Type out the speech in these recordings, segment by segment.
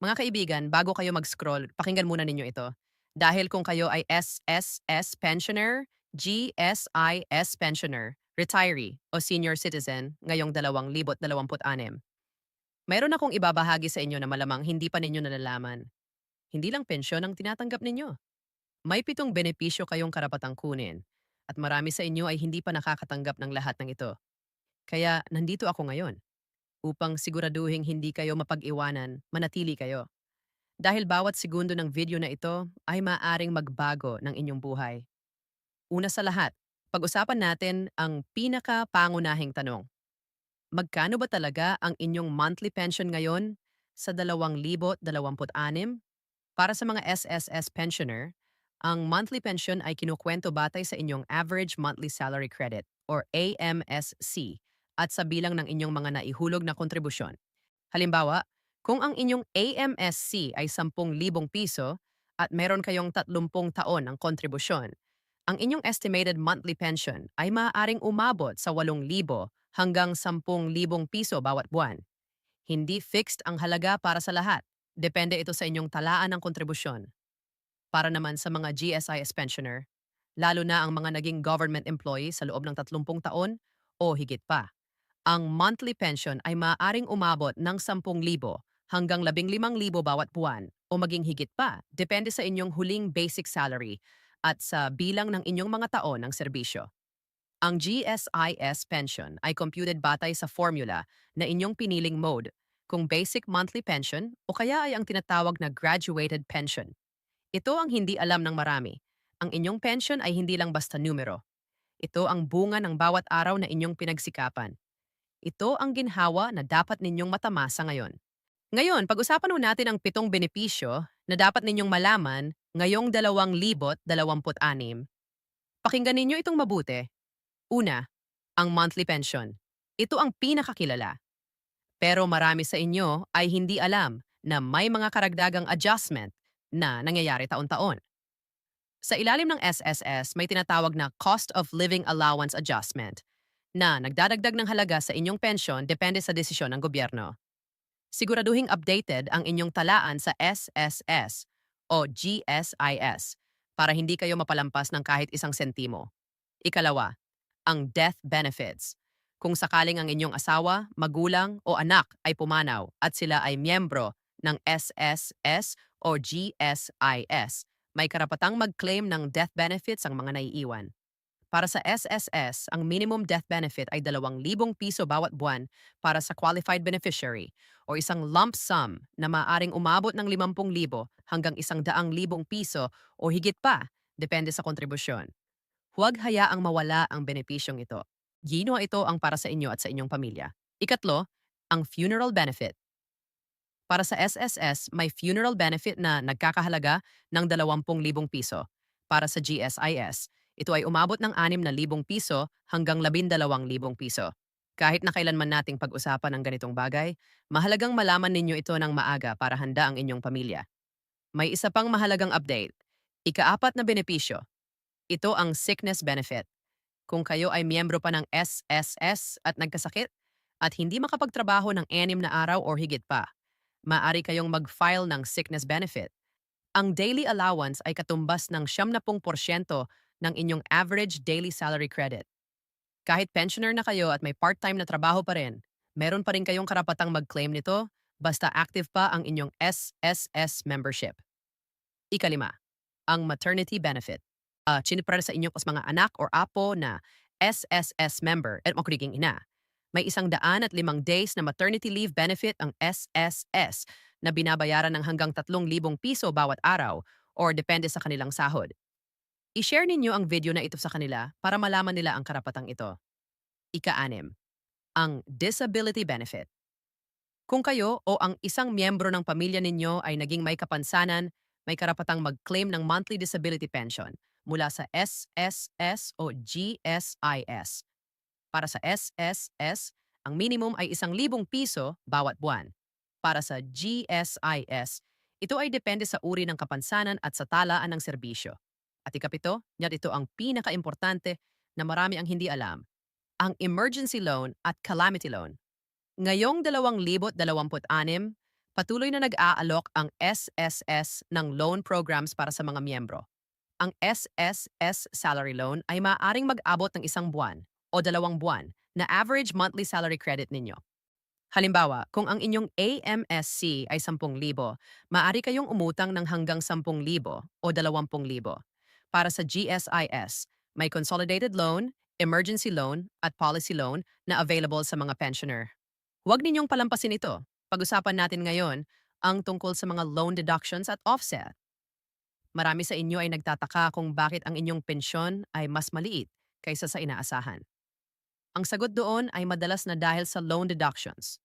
Mga kaibigan, bago kayo mag-scroll, pakinggan muna ninyo ito. Dahil kung kayo ay SSS pensioner, GSIS pensioner, retiree o senior citizen ngayong 2026, mayroon akong ibabahagi sa inyo na malamang hindi pa ninyo nalalaman. Hindi lang pensyon ang tinatanggap ninyo. May 7 benepisyo kayong karapatang kunin at marami sa inyo ay hindi pa nakakatanggap ng lahat ng ito. Kaya nandito ako ngayon upang siguraduhin hindi kayo mapag-iwanan, manatili kayo. Dahil bawat segundo ng video na ito ay maaring magbago ng inyong buhay. Una sa lahat, pag-usapan natin ang pinaka-pangunahing tanong. Magkano ba talaga ang inyong monthly pension ngayon sa 2026? Para sa mga SSS pensioner, ang monthly pension ay kinukwento batay sa inyong average monthly salary credit or AMSC at sa bilang ng inyong mga naihulog na kontribusyon. Halimbawa, kung ang inyong AMSC ay 10,000 piso at meron kayong 30 taon ng kontribusyon, ang inyong estimated monthly pension ay maaaring umabot sa 8,000 hanggang 10,000 piso bawat buwan. Hindi fixed ang halaga para sa lahat. Depende ito sa inyong talaan ng kontribusyon. Para naman sa mga GSIS pensioner, lalo na ang mga naging government employee sa loob ng 30 taon o higit pa, ang monthly pension ay maaaring umabot ng 10,000 hanggang 15,000 bawat buwan o maging higit pa, depende sa inyong huling basic salary at sa bilang ng inyong mga taon ng serbisyo. Ang GSIS pension ay computed batay sa formula na inyong piniling mode, kung basic monthly pension o kaya ay ang tinatawag na graduated pension. Ito ang hindi alam ng marami. Ang inyong pension ay hindi lang basta numero. Ito ang bunga ng bawat araw na inyong pinagsikapan. Ito ang ginhawa na dapat ninyong matamasa ngayon. Ngayon, pag-usapan ho natin ang 7 benepisyo na dapat ninyong malaman ngayong 2026. Pakinggan ninyo itong mabuti. Una, ang monthly pension. Ito ang pinakakilala. Pero marami sa inyo ay hindi alam na may mga karagdagang adjustment na nangyayari taon-taon. Sa ilalim ng SSS, may tinatawag na Cost of Living Allowance Adjustment na nagdadagdag ng halaga sa inyong pensyon depende sa desisyon ng gobyerno. Siguraduhing updated ang inyong talaan sa SSS o GSIS para hindi kayo mapalampas ng kahit isang sentimo. Ikalawa, ang death benefits. Kung sakaling ang inyong asawa, magulang o anak ay pumanaw at sila ay miyembro ng SSS o GSIS, may karapatang mag-claim ng death benefits ang mga naiiwan. Para sa SSS, ang minimum death benefit ay 2,000 piso bawat buwan para sa qualified beneficiary o isang lump sum na maaring umabot ng 50,000 hanggang 100,000 piso o higit pa, depende sa kontribusyon. Huwag hayaang mawala ang benepisyong ito. Ginawa ito ang para sa inyo at sa inyong pamilya. Ikatlo, ang funeral benefit. Para sa SSS, may funeral benefit na nagkakahalaga ng 20,000 piso. Para sa GSIS, ito ay umabot ng 6,000 piso hanggang 12,000 piso. Kahit na kailanman nating pag-usapan ang ganitong bagay, mahalagang malaman ninyo ito ng maaga para handa ang inyong pamilya. May isa pang mahalagang update. Ikaapat na benepisyo. Ito ang sickness benefit. Kung kayo ay miyembro pa ng SSS at nagkasakit at hindi makapagtrabaho ng 6 na araw or higit pa, maaari kayong mag-file ng sickness benefit. Ang daily allowance ay katumbas ng 70% ng inyong average daily salary credit. Kahit pensioner na kayo at may part-time na trabaho pa rin, meron pa rin kayong karapatang mag-claim nito basta active pa ang inyong SSS membership. Ikalima, ang maternity benefit. Para sa inyong mga anak or apo na SSS member at makuriging ina. May 105 days na maternity leave benefit ang SSS na binabayaran ng hanggang 3,000 piso bawat araw or depende sa kanilang sahod. I-share ninyo ang video na ito sa kanila para malaman nila ang karapatang ito. Ika-6, ang disability benefit. Kung kayo o ang isang miyembro ng pamilya ninyo ay naging may kapansanan, may karapatang mag-claim ng monthly disability pension mula sa SSS o GSIS. Para sa SSS, ang minimum ay 1,000 piso bawat buwan. Para sa GSIS, ito ay depende sa uri ng kapansanan at sa talaan ng serbisyo. At ikapito, yan ito ang pinaka-importante na marami ang hindi alam, ang emergency loan at calamity loan. Ngayong 2026, Patuloy na nag-aalok ang SSS ng loan programs para sa mga miyembro. Ang SSS salary loan ay maaaring mag-abot ng 1 buwan o 2 buwan na average monthly salary credit ninyo. Halimbawa, kung ang inyong AMSC ay 10,000, maaari kayong umutang ng hanggang 10,000 o 20,000. Para sa GSIS, may consolidated loan, emergency loan, at policy loan na available sa mga pensioner. Huwag ninyong palampasin ito. Pag-usapan natin ngayon ang tungkol sa mga loan deductions at offset. Marami sa inyo ay nagtataka kung bakit ang inyong pensyon ay mas maliit kaysa sa inaasahan. Ang sagot doon ay madalas na dahil sa loan deductions.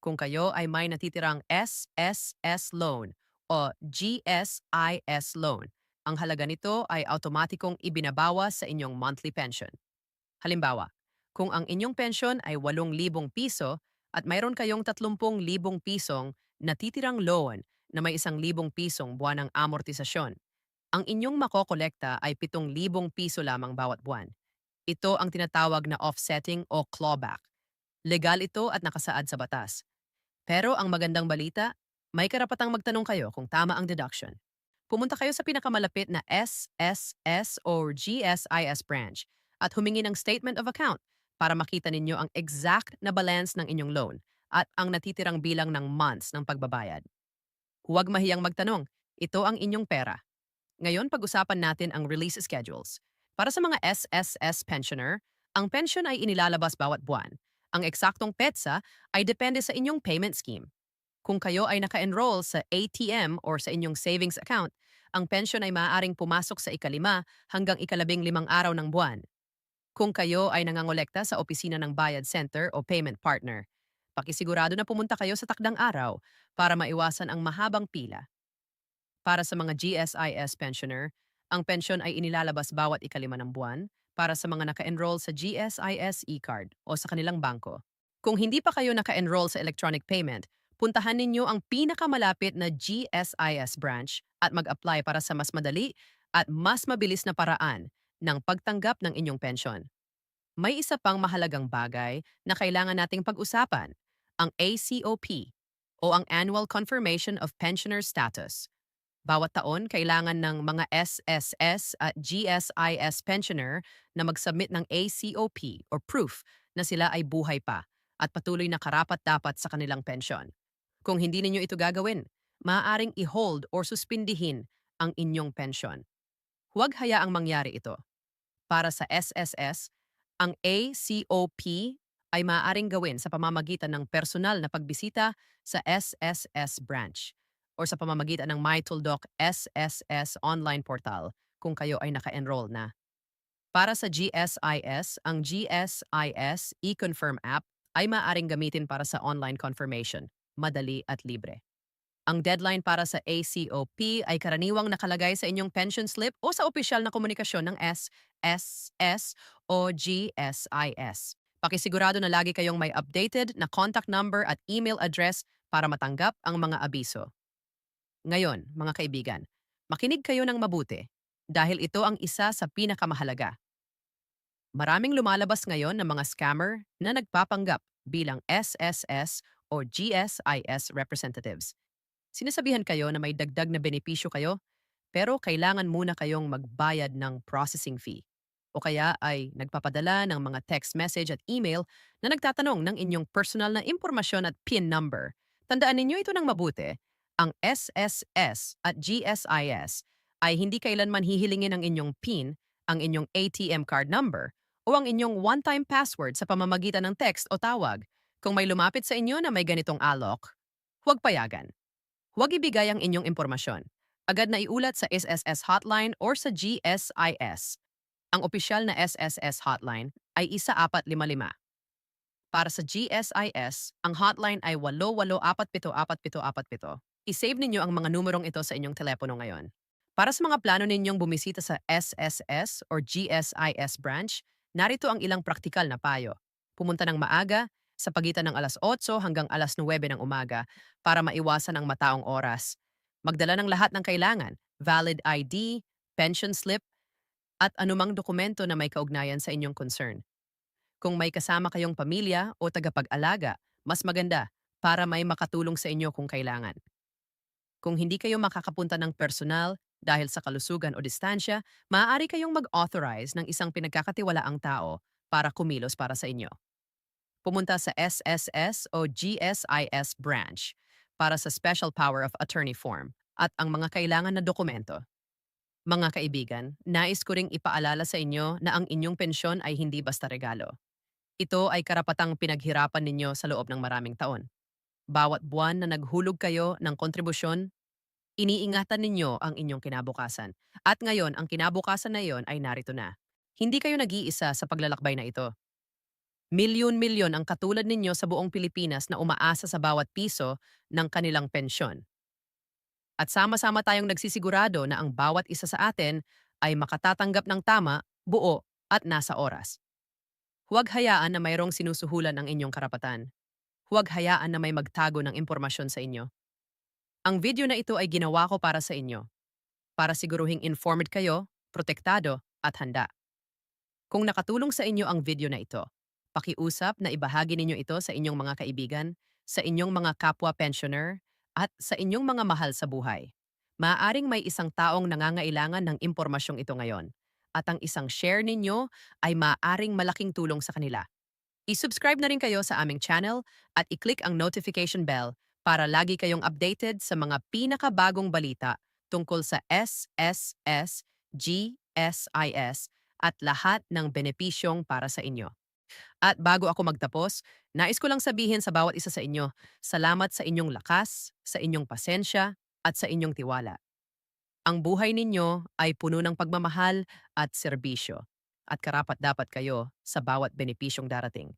Kung kayo ay may natitirang SSS loan o GSIS loan, ang halaga nito ay automatikong ibinabawas sa inyong monthly pension. Halimbawa, kung ang inyong pensyon ay 8,000 piso at mayroon kayong 30,000 pisong natitirang loan na may 1,000 pisong buwanang amortisasyon, ang inyong makokolekta ay 7,000 piso lamang bawat buwan. Ito ang tinatawag na offsetting o clawback. Legal ito at nakasaad sa batas. Pero ang magandang balita, may karapatang magtanong kayo kung tama ang deduction. Pumunta kayo sa pinakamalapit na SSS or GSIS branch at humingi ng statement of account para makita ninyo ang exact na balance ng inyong loan at ang natitirang bilang ng months ng pagbabayad. Huwag mahiyang magtanong, ito ang inyong pera. Ngayon, pag-usapan natin ang release schedules. Para sa mga SSS pensioner, ang pension ay inilalabas bawat buwan. Ang eksaktong petsa ay depende sa inyong payment scheme. Kung kayo ay naka-enroll sa ATM or sa inyong savings account, ang pension ay maaaring pumasok sa ika-5 hanggang ika-15 araw ng buwan. Kung kayo ay nangangolekta sa opisina ng Bayad Center o Payment Partner, pakisigurado na pumunta kayo sa takdang araw para maiwasan ang mahabang pila. Para sa mga GSIS pensioner, ang pensyon ay inilalabas bawat ika-5 ng buwan para sa mga naka-enroll sa GSIS e-card o sa kanilang bangko. Kung hindi pa kayo naka-enroll sa electronic payment, puntahan ninyo ang pinakamalapit na GSIS branch at mag-apply para sa mas madali at mas mabilis na paraan ng pagtanggap ng inyong pensyon. May isa pang mahalagang bagay na kailangan nating pag-usapan, ang ACOP o ang Annual Confirmation of Pensioner Status. Bawat taon, kailangan ng mga SSS at GSIS pensioner na mag-submit ng ACOP or proof na sila ay buhay pa at patuloy na karapat-dapat sa kanilang pensyon. Kung hindi ninyo ito gagawin, maaaring i-hold or suspindihin ang inyong pensyon. Huwag hayaang mangyari ito. Para sa SSS, ang ACOP ay maaaring gawin sa pamamagitan ng personal na pagbisita sa SSS branch o sa pamamagitan ng MyTuldoc SSS online portal kung kayo ay naka-enroll na. Para sa GSIS, ang GSIS e-confirm app ay maaaring gamitin para sa online confirmation, madali at libre. Ang deadline para sa ACOP ay karaniwang nakalagay sa inyong pension slip o sa opisyal na komunikasyon ng SSS o GSIS. Pakisigurado na lagi kayong may updated na contact number at email address para matanggap ang mga abiso. Ngayon, mga kaibigan, makinig kayo ng mabuti dahil ito ang isa sa pinakamahalaga. Maraming lumalabas ngayon ng mga scammer na nagpapanggap bilang SSS o GSIS representatives. Sinasabihan kayo na may dagdag na benepisyo kayo, pero kailangan muna kayong magbayad ng processing fee. O kaya ay nagpapadala ng mga text message at email na nagtatanong ng inyong personal na impormasyon at PIN number. Tandaan ninyo ito ng mabuti. Ang SSS at GSIS ay hindi kailanman hihilingin ang inyong PIN, ang inyong ATM card number, o ang inyong one-time password sa pamamagitan ng text o tawag. Kung may lumapit sa inyo na may ganitong alok, huwag payagan. Huwag ibigay ang inyong impormasyon. Agad na iulat sa SSS hotline or sa GSIS. Ang opisyal na SSS hotline ay 1455. Para sa GSIS, ang hotline ay 884747. I-save ninyo ang mga numerong ito sa inyong telepono ngayon. Para sa mga plano ninyong bumisita sa SSS or GSIS branch, narito ang ilang praktikal na payo. Pumunta ng maaga, sa pagitan ng alas 8 hanggang alas 9 ng umaga para maiwasan ang mataong oras. Magdala ng lahat ng kailangan, valid ID, pension slip, at anumang dokumento na may kaugnayan sa inyong concern. Kung may kasama kayong pamilya o tagapag-alaga, mas maganda, para may makatulong sa inyo kung kailangan. Kung hindi kayo makakapunta ng personal dahil sa kalusugan o distansya, maaari kayong mag-authorize ng isang pinagkakatiwalaang tao para kumilos para sa inyo. Pumunta sa SSS o GSIS branch para sa Special Power of Attorney form at ang mga kailangan na dokumento. Mga kaibigan, nais ko ring ipaalala sa inyo na ang inyong pensyon ay hindi basta regalo. Ito ay karapatang pinaghirapan ninyo sa loob ng maraming taon. Bawat buwan na naghulog kayo ng kontribusyon, iniingatan ninyo ang inyong kinabukasan. At ngayon, ang kinabukasan na iyon ay narito na. Hindi kayo nag-iisa sa paglalakbay na ito. Milyon-milyon ang katulad ninyo sa buong Pilipinas na umaasa sa bawat piso ng kanilang pensyon. At sama-sama tayong nagsisigurado na ang bawat isa sa atin ay makatatanggap ng tama, buo, at nasa oras. Huwag hayaan na mayroong sinusuhulan ang inyong karapatan. Huwag hayaan na may magtago ng impormasyon sa inyo. Ang video na ito ay ginawa ko para sa inyo, para siguruhing informed kayo, protektado, at handa. Kung nakatulong sa inyo ang video na ito, pakiusap na ibahagi ninyo ito sa inyong mga kaibigan, sa inyong mga kapwa pensioner, at sa inyong mga mahal sa buhay. Maaaring may isang taong nangangailangan ng impormasyong ito ngayon, at ang isang share ninyo ay maaaring malaking tulong sa kanila. I-subscribe na rin kayo sa aming channel at i-click ang notification bell para lagi kayong updated sa mga pinakabagong balita tungkol sa SSS, GSIS at lahat ng benepisyong para sa inyo. At bago ako magtapos, nais ko lang sabihin sa bawat isa sa inyo, salamat sa inyong lakas, sa inyong pasensya, at sa inyong tiwala. Ang buhay ninyo ay puno ng pagmamahal at serbisyo, at karapat-dapat kayo sa bawat benepisyong darating.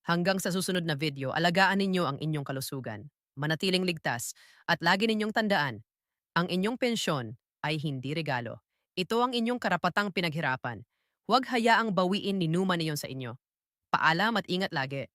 Hanggang sa susunod na video, alagaan ninyo ang inyong kalusugan, manatiling ligtas, at lagi ninyong tandaan, ang inyong pensyon ay hindi regalo. Ito ang inyong karapatang pinaghirapan. Huwag hayaang bawiin ni Numa niyon sa inyo. Paalam at ingat lagi.